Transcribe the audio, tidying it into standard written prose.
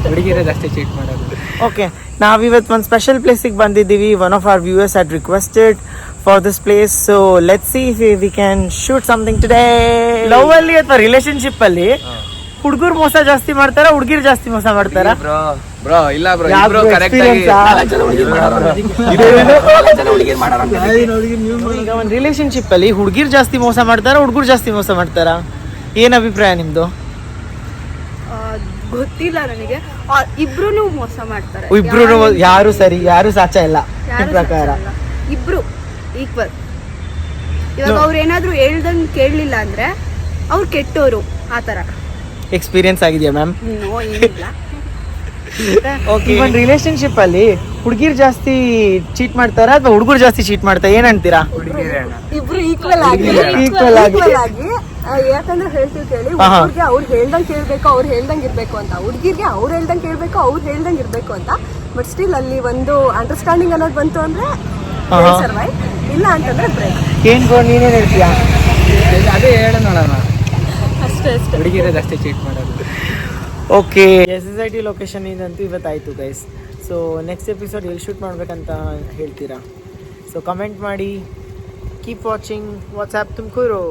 ಹುಡುಗಿರೇ ಜಾಸ್ತಿ ಚೀಟ್ ಮಾಡೋದು. ಓಕೆ, ನಾವಿವತ್ತು ಒಂದು ಸ್ಪೆಷಲ್ ಪ್ಲೇಸಿಗೆ ಬಂದಿದ್ದೀವಿ. One of our viewers had requested for this place, so let's see if we can shoot something today. Love ಅಲ್ಲಿ ಅಥವಾ ರಿಲೇಶನ್ಶಿಪ್ ಅಲ್ಲಿ ಹುಡುಗರು ಮೋಸ ಜಾಸ್ತಿ ಮಾಡ್ತಾರ, ಹುಡುಗಿರು ಜಾಸ್ತಿ ಮೋಸ ಮಾಡ್ತಾರ? ಬ್ರೋ ಇಲ್ಲ ಬ್ರೋ, ಇಬ್ರು ಕರೆಕ್ಟ್ ಆಗಿ ಈಗ ಒಂದು ರಿಲೇಶನ್ಶಿಪ್ ಅಲ್ಲಿ ಹುಡುಗಿರು ಜಾಸ್ತಿ ಮೋಸ ಮಾಡ್ತಾರ, ಹುಡುಗರು ಜಾಸ್ತಿ ಮೋಸ ಮಾಡ್ತಾರ? ಏನ್ ಅಭಿಪ್ರಾಯ ನಿಮ್ದು? ಗೊತ್ತಿಲ್ಲ ನನಗೆ. ಇಬ್ರು ಮೋಸ ಮಾಡ್ತಾರೆ. ಇಬ್ರು ಯಾರು ಸರಿ ಯಾರು ಸಾಚ ಇಲ್ಲ ನಿಮ್ ಪ್ರಕಾರ? ಇಬ್ರು ಈಕ್ವಲ್. ಇವಾಗ ಅವ್ರು ಏನಾದ್ರು ಹೇಳ್ದಂಗ್ ಕೇಳಲಿಲ್ಲ ಅಂದ್ರೆ ಅವ್ರು ಕೆಟ್ಟೋರು, ಆತರ. ಎಕ್ಸ್ಪೀರಿಯನ್ಸ್ ಆಗಿದೆಯಾ ಮ್ಯಾಮ್? ನೋ, ಏನಿಲ್ಲ. ಓಕೆ, ಒಂದು ರಿಲೇಶನ್ಶಿಪ್ ಅಲ್ಲಿ ಹುಡುಗಿರು ಜಾಸ್ತಿ ಚೀಟ್ ಮಾಡ್ತಾರ ಅಥವಾ ಹುಡುಗರು ಜಾಸ್ತಿ ಚೀಟ್ ಮಾಡ್ತಾರ? ಏನ್ ಅಂತೀರಾ? ಇಬ್ರು ಈಕ್ವಲ್ ಆಗಿ ಯಾಕಂದ್ರೆ ಹೇಳ್ತೀವಿ ಕೇಳಿ, ಹುಡುಗರಿಗೆ ಅವ್ರು ಹೇಳ್ದಂಗ್ ಕೇಳ್ಬೇಕು, ಅವ್ರು ಹೇಳ್ದಂಗ್ ಇರ್ಬೇಕು ಅಂತ. ಹುಡುಗಿರ್ಗೆ ಅವ್ರು ಹೇಳ್ದಂಗ್ ಕೇಳ್ಬೇಕು, ಅವ್ರು ಹೇಳ್ದಂಗ್ ಇರ್ಬೇಕು ಅಂತ. ಬಟ್ ಸ್ಟಿಲ್ ಅಲ್ಲಿ ಒಂದು ಅಂಡರ್ಸ್ಟ್ಯಾಂಡಿಂಗ್ ಅನ್ನೋದು ಬಂತು ಅಂದ್ರೆ ಸರ್ವೈವ್, ಇಲ್ಲ ಅಂತಂದ್ರೆ ಬ್ರೇಕ್. ಏನ್ ನೀನೇನ್ ಹೇಳ್ತೀಯಾ? ಅದೇ ಹೇಳ ನೋಡೋಣ, ಅಷ್ಟೇ. ಹುಡುಗಿರೇ ಜಾಸ್ತಿ ಚೀಟ್ ಮಾಡೋದು. ಓಕೆ, SSIT ಲೊಕೇಶನ್ ಇದಂತೂ ಇವತ್ತಾಯ್ತು ಗೈಸ್. ಸೊ ನೆಕ್ಸ್ಟ್ ಎಪಿಸೋಡ್ ಎಲ್ಲಿ ಶೂಟ್ ಮಾಡ್ಬೇಕಂತ ಹೇಳ್ತೀರಾ? ಸೊ ಕಮೆಂಟ್ ಮಾಡಿ. Keep watching WhatsApp Tumakuru.